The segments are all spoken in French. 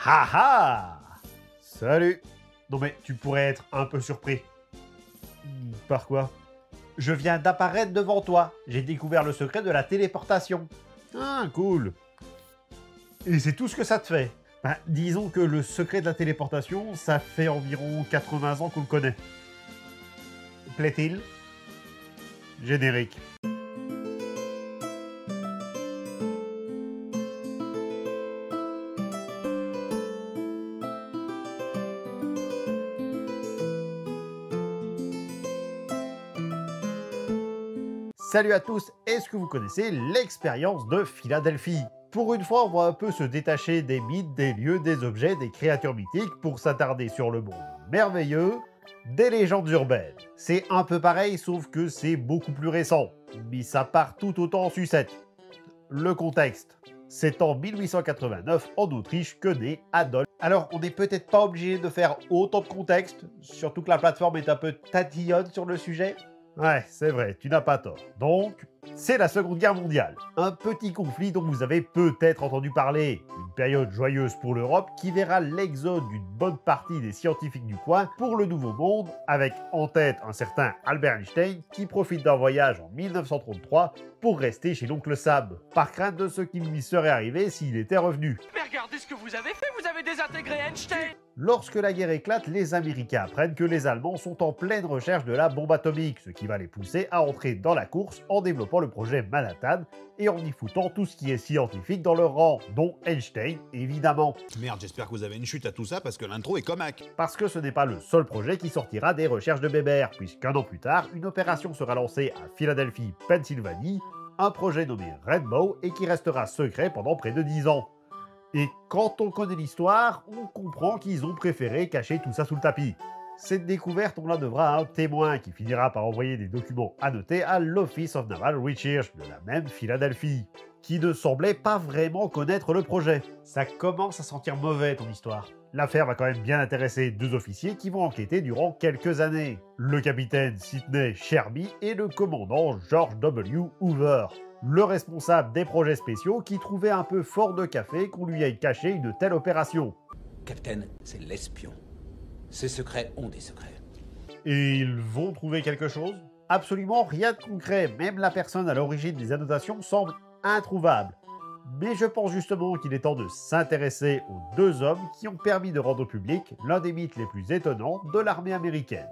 Ha ha! Salut! Non mais tu pourrais être un peu surpris. Par quoi? Je viens d'apparaître devant toi. J'ai découvert le secret de la téléportation. Ah, cool. Et c'est tout ce que ça te fait? Bah, disons que le secret de la téléportation, ça fait environ 80 ans qu'on le connaît. Plaît-il? Générique. Salut à tous, est-ce que vous connaissez l'expérience de Philadelphie? Pour une fois, on va un peu se détacher des mythes, des lieux, des objets, des créatures mythiques pour s'attarder sur le monde merveilleux des légendes urbaines. C'est un peu pareil, sauf que c'est beaucoup plus récent, mais ça part tout autant en sucette. Le contexte, c'est en 1889 en Autriche que naît Adolf. Alors, on n'est peut-être pas obligé de faire autant de contexte, surtout que la plateforme est un peu tatillonne sur le sujet. Ouais, c'est vrai, tu n'as pas tort. Donc, c'est la Seconde Guerre mondiale. Un petit conflit dont vous avez peut-être entendu parler. Une période joyeuse pour l'Europe qui verra l'exode d'une bonne partie des scientifiques du coin pour le Nouveau Monde, avec en tête un certain Albert Einstein qui profite d'un voyage en 1933 pour rester chez l'oncle Sam, par crainte de ce qui lui serait arrivé s'il était revenu. Mais regardez ce que vous avez fait, vous avez désintégré Einstein! Lorsque la guerre éclate, les Américains apprennent que les Allemands sont en pleine recherche de la bombe atomique, ce qui va les pousser à entrer dans la course en développant le projet Manhattan et en y foutant tout ce qui est scientifique dans leur rang, dont Einstein, évidemment. Merde, j'espère que vous avez une chute à tout ça parce que l'intro est comaque. Parce que ce n'est pas le seul projet qui sortira des recherches de Bébert, puisqu'un an plus tard, une opération sera lancée à Philadelphie, Pennsylvanie, un projet nommé Rainbow et qui restera secret pendant près de 10 ans. Et quand on connaît l'histoire, on comprend qu'ils ont préféré cacher tout ça sous le tapis. Cette découverte, on la devra à un témoin qui finira par envoyer des documents annotés à l'Office of Naval Research de la même Philadelphie, qui ne semblait pas vraiment connaître le projet. Ça commence à sentir mauvais ton histoire. L'affaire va quand même bien intéresser deux officiers qui vont enquêter durant quelques années. Le capitaine Sidney Sherby et le commandant George W. Hoover, le responsable des projets spéciaux qui trouvait un peu fort de café qu'on lui ait caché une telle opération. Capitaine, c'est l'espion. Ces secrets ont des secrets. Et ils vont trouver quelque chose? Absolument rien de concret, même la personne à l'origine des annotations semble introuvable. Mais je pense justement qu'il est temps de s'intéresser aux deux hommes qui ont permis de rendre public l'un des mythes les plus étonnants de l'armée américaine.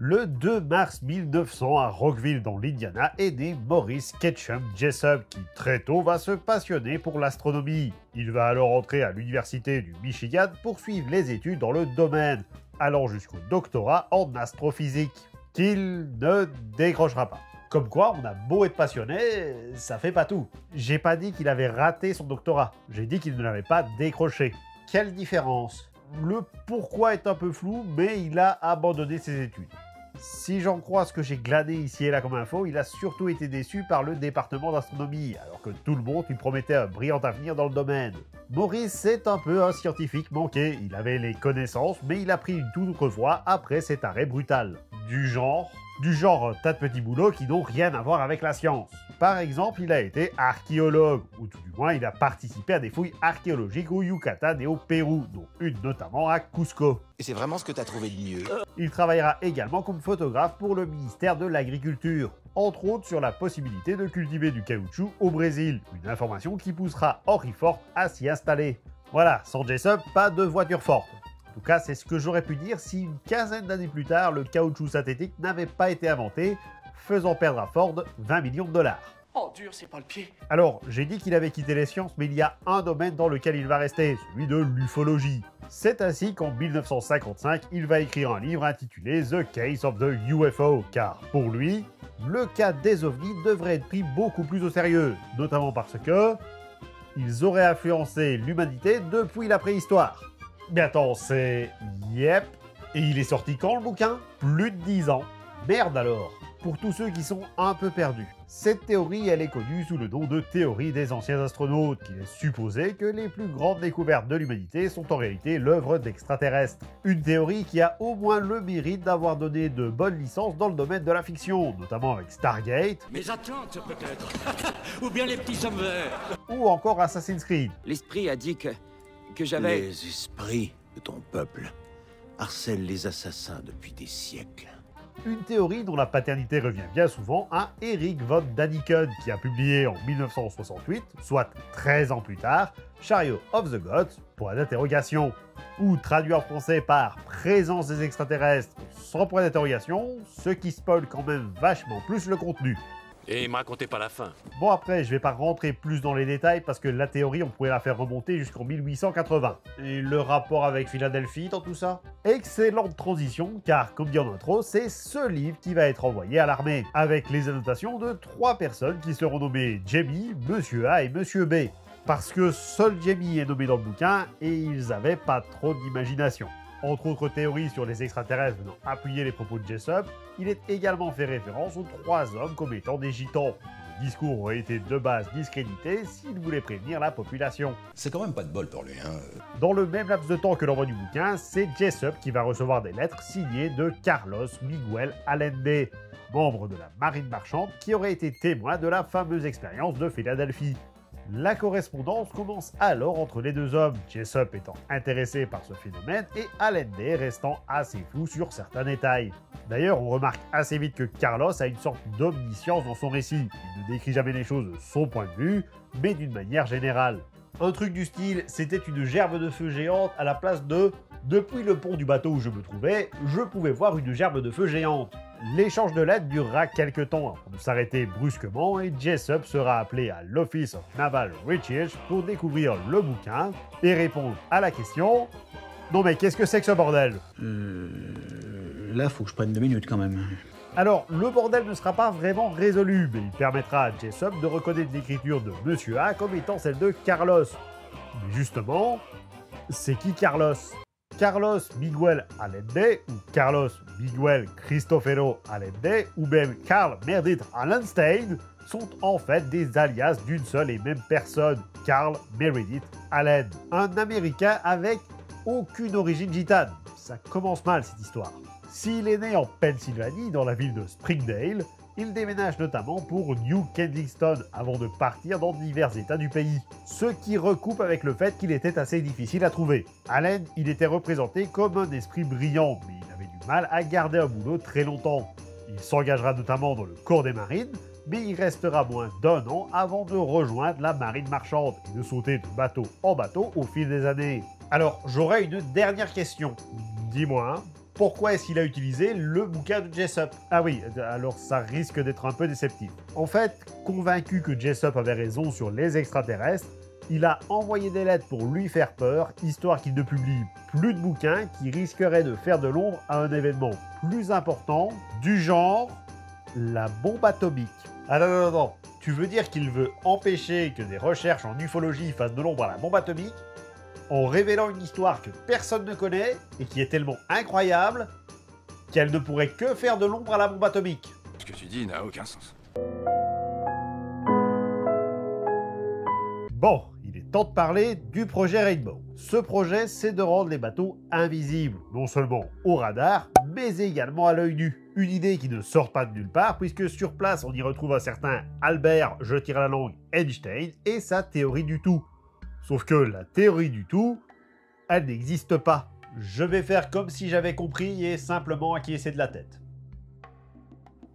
Le 2 mars 1900 à Rockville dans l'Indiana est né Maurice Ketchum Jessup qui très tôt va se passionner pour l'astronomie. Il va alors entrer à l'université du Michigan pour suivre les études dans le domaine, allant jusqu'au doctorat en astrophysique, qu'il ne décrochera pas. Comme quoi, on a beau être passionné, ça fait pas tout. J'ai pas dit qu'il avait raté son doctorat, j'ai dit qu'il ne l'avait pas décroché. Quelle différence? Le pourquoi est un peu flou, mais il a abandonné ses études. Si j'en crois ce que j'ai glané ici et là comme info, il a surtout été déçu par le département d'astronomie, alors que tout le monde lui promettait un brillant avenir dans le domaine. Maurice, c'est un peu un scientifique manqué, il avait les connaissances, mais il a pris une toute autre voie après cet arrêt brutal. Du genre un tas de petits boulots qui n'ont rien à voir avec la science. Par exemple, il a été archéologue, ou tout du moins il a participé à des fouilles archéologiques au Yucatan et au Pérou, dont une notamment à Cusco. Et c'est vraiment ce que t'as trouvé de mieux. Il travaillera également comme photographe pour le ministère de l'Agriculture, entre autres sur la possibilité de cultiver du caoutchouc au Brésil, une information qui poussera Henry Ford à s'y installer. Voilà, sans Jessup, pas de voiture forte. En tout cas, c'est ce que j'aurais pu dire si une quinzaine d'années plus tard, le caoutchouc synthétique n'avait pas été inventé, faisant perdre à Ford 20 millions de dollars. Oh dur, c'est pas le pied. Alors, j'ai dit qu'il avait quitté les sciences, mais il y a un domaine dans lequel il va rester, celui de l'ufologie. C'est ainsi qu'en 1955, il va écrire un livre intitulé The Case of the UFO, car pour lui, le cas des ovnis devrait être pris beaucoup plus au sérieux, notamment parce que ils auraient influencé l'humanité depuis la préhistoire. Mais attends, c'est... Yep. Et il est sorti quand le bouquin? Plus de 10 ans. Merde alors. Pour tous ceux qui sont un peu perdus, Cette théorie, elle est connue sous le nom de théorie des anciens astronautes, qui laisse supposer que les plus grandes découvertes de l'humanité sont en réalité l'œuvre d'extraterrestres. Une théorie qui a au moins le mérite d'avoir donné de bonnes licences dans le domaine de la fiction, notamment avec Stargate, Mes attentes peut-être, ou bien les petits hommes verts. ou encore Assassin's Creed. L'esprit a dit que j'avais... Les esprits de ton peuple harcèlent les assassins depuis des siècles. Une théorie dont la paternité revient bien souvent à Eric von Daniken, qui a publié en 1968, soit 13 ans plus tard, Chariot of the Gods, point d'interrogation, ou traduit en français par Présence des extraterrestres, sans point d'interrogation, ce qui spoil quand même vachement plus le contenu. Et me racontez pas la fin. Bon après, je vais pas rentrer plus dans les détails parce que la théorie, on pourrait la faire remonter jusqu'en 1880. Et le rapport avec Philadelphie dans tout ça? Excellente transition, car comme dit en intro, c'est ce livre qui va être envoyé à l'armée, avec les annotations de 3 personnes qui seront nommées Jamie, Monsieur A et Monsieur B. Parce que seul Jamie est nommé dans le bouquin et ils avaient pas trop d'imagination. Entre autres théories sur les extraterrestres venant appuyer les propos de Jessup, il est également fait référence aux 3 hommes comme étant des gitans. Le discours aurait été de base discrédité s'il voulait prévenir la population. C'est quand même pas de bol pour lui, hein. Dans le même laps de temps que l'envoi du bouquin, c'est Jessup qui va recevoir des lettres signées de Carlos Miguel Allende, membre de la marine marchande qui aurait été témoin de la fameuse expérience de Philadelphie. La correspondance commence alors entre les deux hommes, Jessup étant intéressé par ce phénomène et Allende restant assez flou sur certains détails. D'ailleurs, on remarque assez vite que Carlos a une sorte d'omniscience dans son récit. Il ne décrit jamais les choses de son point de vue, mais d'une manière générale. Un truc du style, c'était une gerbe de feu géante à la place de « Depuis le pont du bateau où je me trouvais, je pouvais voir une gerbe de feu géante ». L'échange de lettres durera quelques temps avant de s'arrêter brusquement et Jessup sera appelé à l'Office of Naval Research pour découvrir le bouquin et répondre à la question « Non mais qu'est-ce que c'est que ce bordel ?» Là, faut que je prenne 2 minutes quand même. Alors, le bordel ne sera pas vraiment résolu, mais il permettra à Jessup de reconnaître l'écriture de Monsieur A comme étant celle de Carlos. Mais justement, c'est qui Carlos? Carlos Miguel Allende, ou Carlos Miguel Cristofero Allende, ou même Carl Meredith Allenstein, sont en fait des alias d'une seule et même personne, Carl Meredith Allen, un Américain avec aucune origine gitane. Ça commence mal cette histoire. S'il est né en Pennsylvanie, dans la ville de Springdale, il déménage notamment pour New Kensington avant de partir dans divers états du pays, ce qui recoupe avec le fait qu'il était assez difficile à trouver. Allen, il était représenté comme un esprit brillant, mais il avait du mal à garder un boulot très longtemps. Il s'engagera notamment dans le corps des marines, mais il restera moins d'1 an avant de rejoindre la marine marchande et de sauter de bateau en bateau au fil des années. Alors, j'aurais une dernière question. Dis-moi, pourquoi est-ce qu'il a utilisé le bouquin de Jessup? Ah oui, alors ça risque d'être un peu déceptif. En fait, convaincu que Jessup avait raison sur les extraterrestres, il a envoyé des lettres pour lui faire peur, histoire qu'il ne publie plus de bouquins qui risqueraient de faire de l'ombre à un événement plus important, du genre la bombe atomique. Ah non, tu veux dire qu'il veut empêcher que des recherches en ufologie fassent de l'ombre à la bombe atomique en révélant une histoire que personne ne connaît et qui est tellement incroyable qu'elle ne pourrait que faire de l'ombre à la bombe atomique. Ce que tu dis n'a aucun sens. Bon, il est temps de parler du projet Rainbow. Ce projet, c'est de rendre les bateaux invisibles, non seulement au radar, mais également à l'œil nu. Une idée qui ne sort pas de nulle part, puisque sur place, on y retrouve un certain Albert, je tire la langue, Einstein, et sa théorie du tout. Sauf que la théorie du tout, elle n'existe pas. Je vais faire comme si j'avais compris et simplement acquiescer de la tête.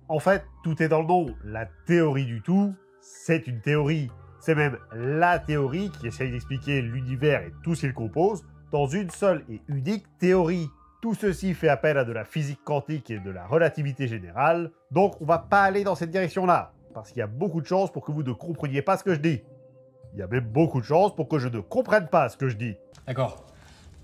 En fait, tout est dans le nom. La théorie du tout, c'est une théorie. C'est même la théorie qui essaye d'expliquer l'univers et tout ce qu'il compose dans une seule et unique théorie. Tout ceci fait appel à de la physique quantique et de la relativité générale, donc on va pas aller dans cette direction-là, parce qu'il y a beaucoup de chances pour que vous ne compreniez pas ce que je dis. Il y a même beaucoup de chances pour que je ne comprenne pas ce que je dis. D'accord.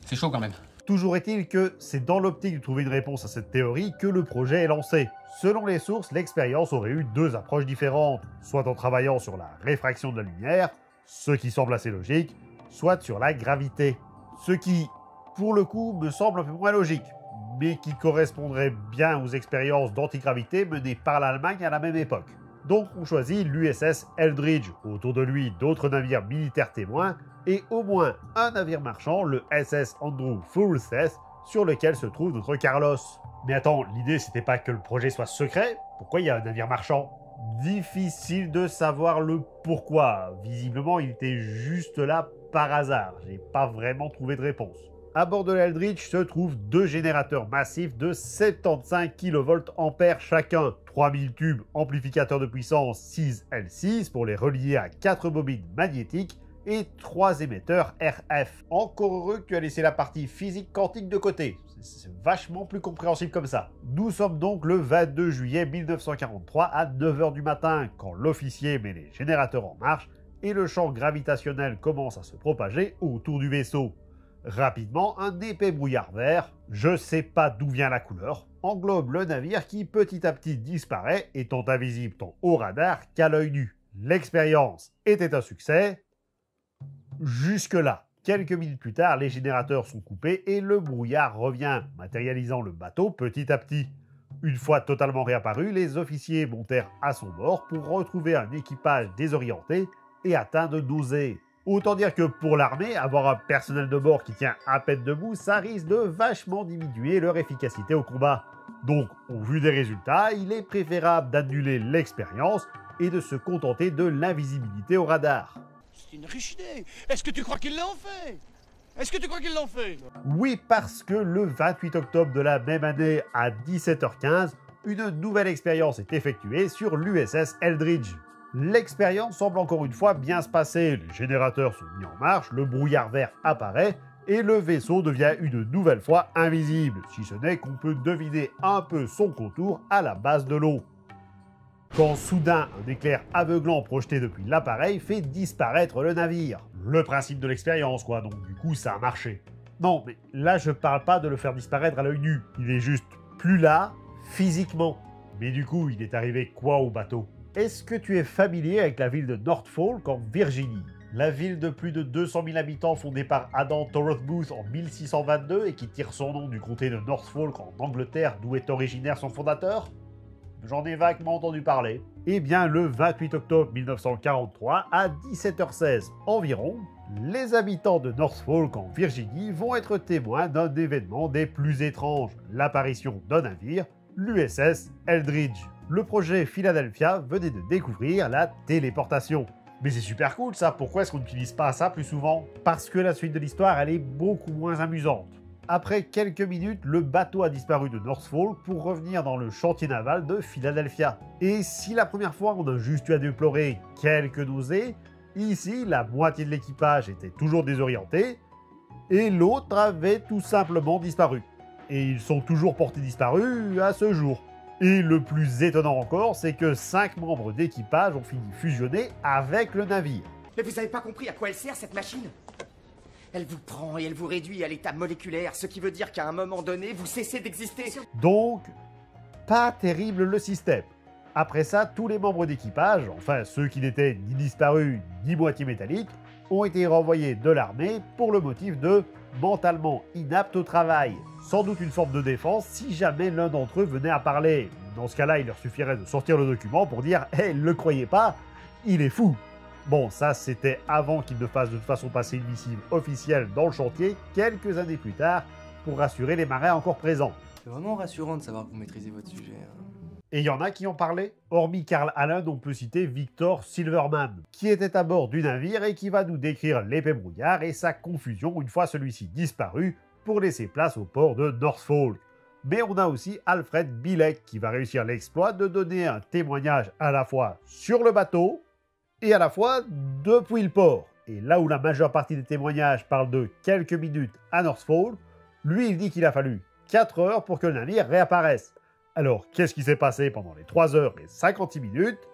C'est chaud quand même. Toujours est-il que c'est dans l'optique de trouver une réponse à cette théorie que le projet est lancé. Selon les sources, l'expérience aurait eu 2 approches différentes, soit en travaillant sur la réfraction de la lumière, ce qui semble assez logique, soit sur la gravité. Ce qui, pour le coup, me semble un peu moins logique, mais qui correspondrait bien aux expériences d'antigravité menées par l'Allemagne à la même époque. Donc on choisit l'USS Eldridge. Autour de lui, d'autres navires militaires témoins et au moins un navire marchand, le SS Andrew Forsyth, sur lequel se trouve notre Carlos. Mais attends, l'idée c'était pas que le projet soit secret? Pourquoi il y a un navire marchand? Difficile de savoir le pourquoi. Visiblement, il était juste là par hasard. J'ai pas vraiment trouvé de réponse. À bord de l'Eldridge se trouvent deux générateurs massifs de 75 kVA chacun, 3000 tubes amplificateurs de puissance 6L6 pour les relier à 4 bobines magnétiques et 3 émetteurs RF. Encore heureux que tu as laissé la partie physique quantique de côté. C'est vachement plus compréhensible comme ça. Nous sommes donc le 22 juillet 1943 à 9 h du matin quand l'officier met les générateurs en marche et le champ gravitationnel commence à se propager autour du vaisseau. Rapidement, un épais brouillard vert, je sais pas d'où vient la couleur, englobe le navire qui petit à petit disparaît, étant invisible tant au radar qu'à l'œil nu. L'expérience était un succès. Jusque-là. Quelques minutes plus tard, les générateurs sont coupés et le brouillard revient, matérialisant le bateau petit à petit. Une fois totalement réapparu, les officiers montèrent à son bord pour retrouver un équipage désorienté et atteint de nausées. Autant dire que pour l'armée, avoir un personnel de bord qui tient à peine debout, ça risque de vachement diminuer leur efficacité au combat. Donc, au vu des résultats, il est préférable d'annuler l'expérience et de se contenter de l'invisibilité au radar. C'est une riche idée. Est-ce que tu crois qu'ils l'ont fait? Est-ce que tu crois qu'ils l'ont fait? Oui, parce que le 28 octobre de la même année à 17h15, une nouvelle expérience est effectuée sur l'USS Eldridge. L'expérience semble encore une fois bien se passer, les générateurs sont mis en marche, le brouillard vert apparaît et le vaisseau devient une nouvelle fois invisible, si ce n'est qu'on peut deviner un peu son contour à la base de l'eau. Quand soudain un éclair aveuglant projeté depuis l'appareil fait disparaître le navire. Le principe de l'expérience quoi, donc du coup ça a marché. Non, mais là je parle pas de le faire disparaître à l'œil nu, il est juste plus là, physiquement. Mais du coup, il est arrivé quoi au bateau? Est-ce que tu es familier avec la ville de Norfolk en Virginie? La ville de plus de 200 000 habitants fondée par Adam Torreth Booth en 1622 et qui tire son nom du comté de Norfolk en Angleterre d'où est originaire son fondateur? J'en ai vaguement entendu parler. Eh bien, le 28 octobre 1943, à 17h16 environ, les habitants de Norfolk en Virginie vont être témoins d'un événement des plus étranges, l'apparition d'un navire, l'USS Eldridge. Le projet Philadelphia venait de découvrir la téléportation. Mais c'est super cool ça, pourquoi est-ce qu'on n'utilise pas ça plus souvent? Parce que la suite de l'histoire, elle est beaucoup moins amusante. Après quelques minutes, le bateau a disparu de Norfolk pour revenir dans le chantier naval de Philadelphia. Et si la première fois on a juste eu à déplorer quelques nausées, ici la moitié de l'équipage était toujours désorienté et l'autre avait tout simplement disparu. Et ils sont toujours portés disparus à ce jour. Et le plus étonnant encore, c'est que 5 membres d'équipage ont fini fusionnés avec le navire. Mais vous avez pas compris à quoi elle sert cette machine? Elle vous prend et elle vous réduit à l'état moléculaire, ce qui veut dire qu'à un moment donné, vous cessez d'exister. Donc, pas terrible le système. Après ça, tous les membres d'équipage, enfin ceux qui n'étaient ni disparus ni moitié métalliques, ont été renvoyés de l'armée pour le motif de mentalement inapte au travail. Sans doute une forme de défense si jamais l'un d'entre eux venait à parler. Dans ce cas-là, il leur suffirait de sortir le document pour dire « Hey, le croyez pas, il est fou !» Bon, ça c'était avant qu'il ne fasse de toute façon passer une missive officielle dans le chantier quelques années plus tard pour rassurer les marins encore présents. C'est vraiment rassurant de savoir que vous maîtrisez votre sujet. Et il y en a qui ont parlé. Hormis Carl Allen, on peut citer Victor Silverman, qui était à bord du navire et qui va nous décrire l'épais brouillard et sa confusion une fois celui-ci disparu pour laisser place au port de Norfolk. Mais on a aussi Alfred Bilek qui va réussir l'exploit de donner un témoignage à la fois sur le bateau et à la fois depuis le port. Et là où la majeure partie des témoignages parlent de quelques minutes à Norfolk, lui il dit qu'il a fallu 4 heures pour que le navire réapparaisse. Alors, qu'est-ce qui s'est passé pendant les 3 heures et 56 minutes?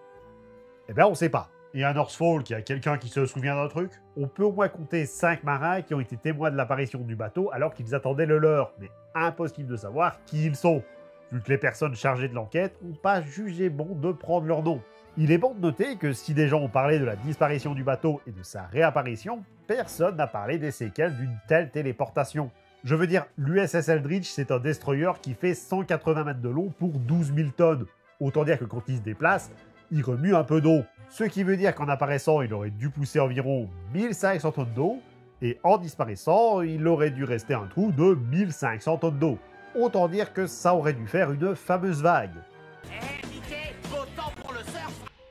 Eh bien, on sait pas. Et à Norfolk, il y a quelqu'un qui se souvient d'un truc? On peut au moins compter 5 marins qui ont été témoins de l'apparition du bateau alors qu'ils attendaient le leur, mais impossible de savoir qui ils sont, vu que les personnes chargées de l'enquête n'ont pas jugé bon de prendre leur nom. Il est bon de noter que si des gens ont parlé de la disparition du bateau et de sa réapparition, personne n'a parlé des séquelles d'une telle téléportation. Je veux dire, l'USS Eldridge, c'est un destroyer qui fait 180 mètres de long pour 12 000 tonnes. Autant dire que quand il se déplace, il remue un peu d'eau. Ce qui veut dire qu'en apparaissant, il aurait dû pousser environ 1500 tonnes d'eau, et en disparaissant, il aurait dû rester un trou de 1500 tonnes d'eau. Autant dire que ça aurait dû faire une fameuse vague.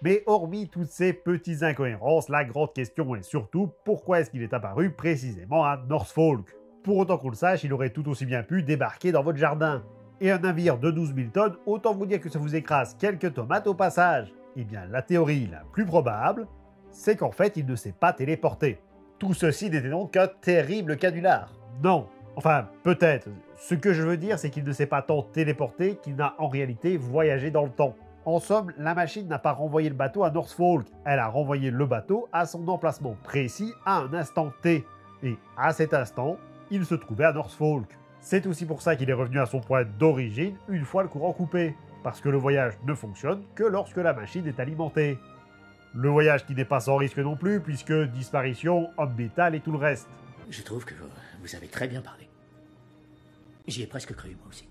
Mais hormis toutes ces petites incohérences, la grande question est surtout pourquoi est-ce qu'il est apparu précisément à Norfolk. Pour autant qu'on le sache, il aurait tout aussi bien pu débarquer dans votre jardin. Et un navire de 12 000 tonnes, autant vous dire que ça vous écrase quelques tomates au passage. Eh bien, la théorie la plus probable, c'est qu'en fait, il ne s'est pas téléporté. Tout ceci n'était donc qu'un terrible canular. Non, enfin, peut-être. Ce que je veux dire, c'est qu'il ne s'est pas tant téléporté qu'il n'a en réalité voyagé dans le temps. En somme, la machine n'a pas renvoyé le bateau à Norfolk, elle a renvoyé le bateau à son emplacement précis à un instant T. Et à cet instant, il se trouvait à Norfolk. C'est aussi pour ça qu'il est revenu à son point d'origine une fois le courant coupé, parce que le voyage ne fonctionne que lorsque la machine est alimentée. Le voyage qui n'est pas sans risque non plus, puisque disparition, homme métal et tout le reste. Je trouve que vous avez très bien parlé. J'y ai presque cru, moi aussi.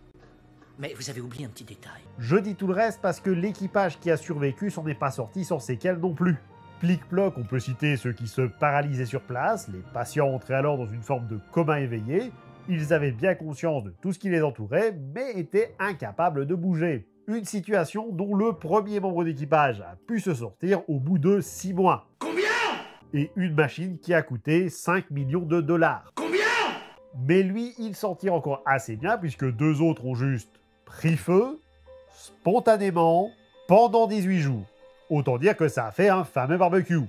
Mais vous avez oublié un petit détail. Je dis tout le reste parce que l'équipage qui a survécu s'en est pas sorti sans séquelles non plus. Plic-ploc, on peut citer ceux qui se paralysaient sur place, les patients entraient alors dans une forme de coma éveillé, ils avaient bien conscience de tout ce qui les entourait, mais étaient incapables de bouger. Une situation dont le premier membre d'équipage a pu se sortir au bout de 6 mois. Combien? Et une machine qui a coûté 5 millions de dollars. Combien? Mais lui, il s'en tire encore assez bien puisque 2 autres ont juste pris feu, spontanément, pendant 18 jours. Autant dire que ça a fait un fameux barbecue.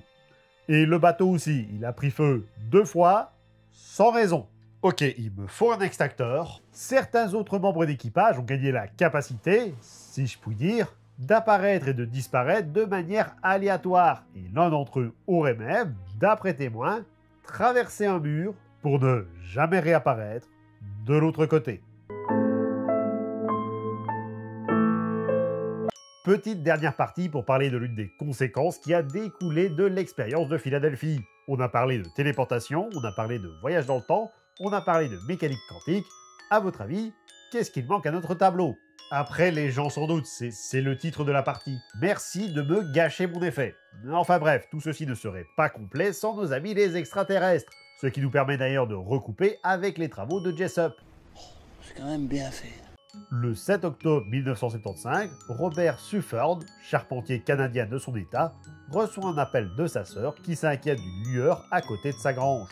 Et le bateau aussi, il a pris feu 2 fois, sans raison. Ok, il me faut un extracteur. Certains autres membres d'équipage ont gagné la capacité, si je puis dire, d'apparaître et de disparaître de manière aléatoire. Et l'un d'entre eux aurait même, d'après témoins, traversé un mur pour ne jamais réapparaître de l'autre côté. Petite dernière partie pour parler de l'une des conséquences qui a découlé de l'expérience de Philadelphie. On a parlé de téléportation, on a parlé de voyage dans le temps, on a parlé de mécanique quantique. À votre avis, qu'est-ce qu'il manque à notre tableau? Après, les gens sans doute, c'est le titre de la partie. Merci de me gâcher mon effet. Enfin bref, tout ceci ne serait pas complet sans nos amis les extraterrestres, ce qui nous permet d'ailleurs de recouper avec les travaux de Jessup. C'est quand même bien fait. Le 7 octobre 1975, Robert Sufford, charpentier canadien de son état, reçoit un appel de sa sœur qui s'inquiète d'une lueur à côté de sa grange.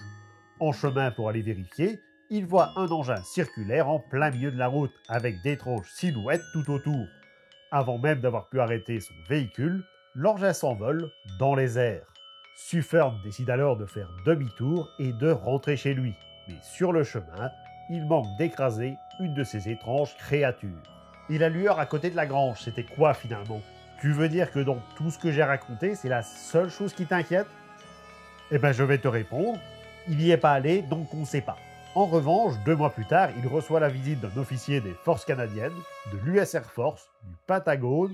En chemin pour aller vérifier, il voit un engin circulaire en plein milieu de la route, avec d'étranges silhouettes tout autour. Avant même d'avoir pu arrêter son véhicule, l'engin s'envole dans les airs. Sufford décide alors de faire demi-tour et de rentrer chez lui. Mais sur le chemin, il manque d'écraser une de ces étranges créatures. Et la lueur à côté de la grange, c'était quoi finalement? Tu veux dire que dans tout ce que j'ai raconté, c'est la seule chose qui t'inquiète? Eh ben je vais te répondre, il n'y est pas allé, donc on ne sait pas. En revanche, 2 mois plus tard, il reçoit la visite d'un officier des forces canadiennes, de l'US Air Force, du Pentagone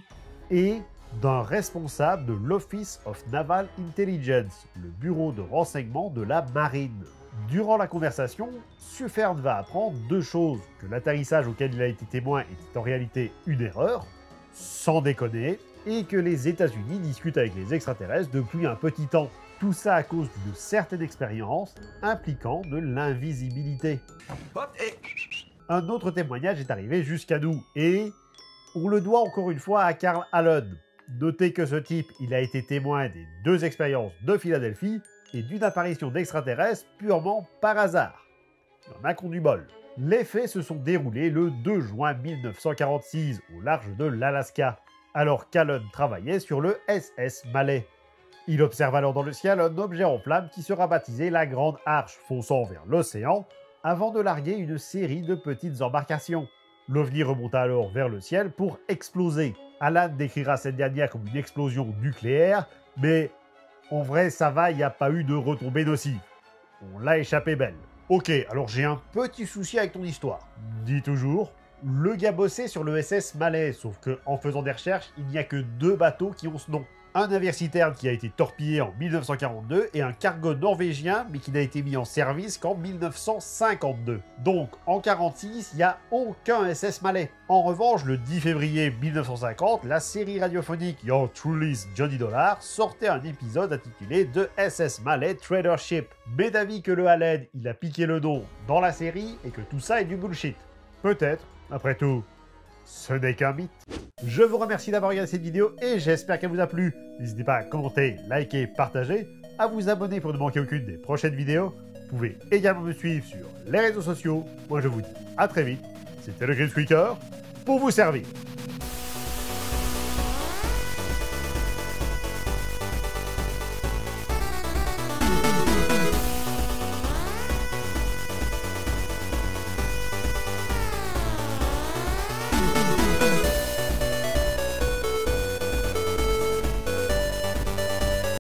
et d'un responsable de l'Office of Naval Intelligence, le bureau de renseignement de la marine. Durant la conversation, Sufford va apprendre 2 choses, que l'atterrissage auquel il a été témoin était en réalité une erreur, sans déconner, et que les États-Unis discutent avec les extraterrestres depuis un petit temps. Tout ça à cause d'une certaine expérience impliquant de l'invisibilité. Un autre témoignage est arrivé jusqu'à nous, et on le doit encore une fois à Carl Allen. Notez que ce type, il a été témoin des 2 expériences de Philadelphie et d'une apparition d'extraterrestres purement par hasard. Il y en a qui ont du bol. Les faits se sont déroulés le 2 juin 1946 au large de l'Alaska, alors qu'Allen travaillait sur le SS Mallet. Il observe alors dans le ciel un objet en flammes qui sera baptisé la Grande Arche, fonçant vers l'océan, avant de larguer une série de petites embarcations. L'OVNI remonta alors vers le ciel pour exploser. Alan décrira cette dernière comme une explosion nucléaire, mais en vrai ça va, il n'y a pas eu de retombée nocive. On l'a échappé belle. Ok, alors j'ai un petit souci avec ton histoire. Dis toujours, le gars bossait sur le SS Mallet, sauf que en faisant des recherches, il n'y a que 2 bateaux qui ont ce nom. un navire citerne qui a été torpillé en 1942 et un cargo norvégien mais qui n'a été mis en service qu'en 1952. Donc en 1946, il n'y a aucun SS Malais. En revanche, le 10 février 1950, la série radiophonique Your Truly's Johnny Dollar sortait un épisode intitulé The SS Malais Trader Ship. Mais d'avis que le Haled, il a piqué le nom dans la série et que tout ça est du bullshit. Peut-être, après tout, ce n'est qu'un mythe. Je vous remercie d'avoir regardé cette vidéo et j'espère qu'elle vous a plu. N'hésitez pas à commenter, liker, partager, à vous abonner pour ne manquer aucune des prochaines vidéos. Vous pouvez également me suivre sur les réseaux sociaux. Moi je vous dis à très vite. C'était le Grim Squeaker pour vous servir.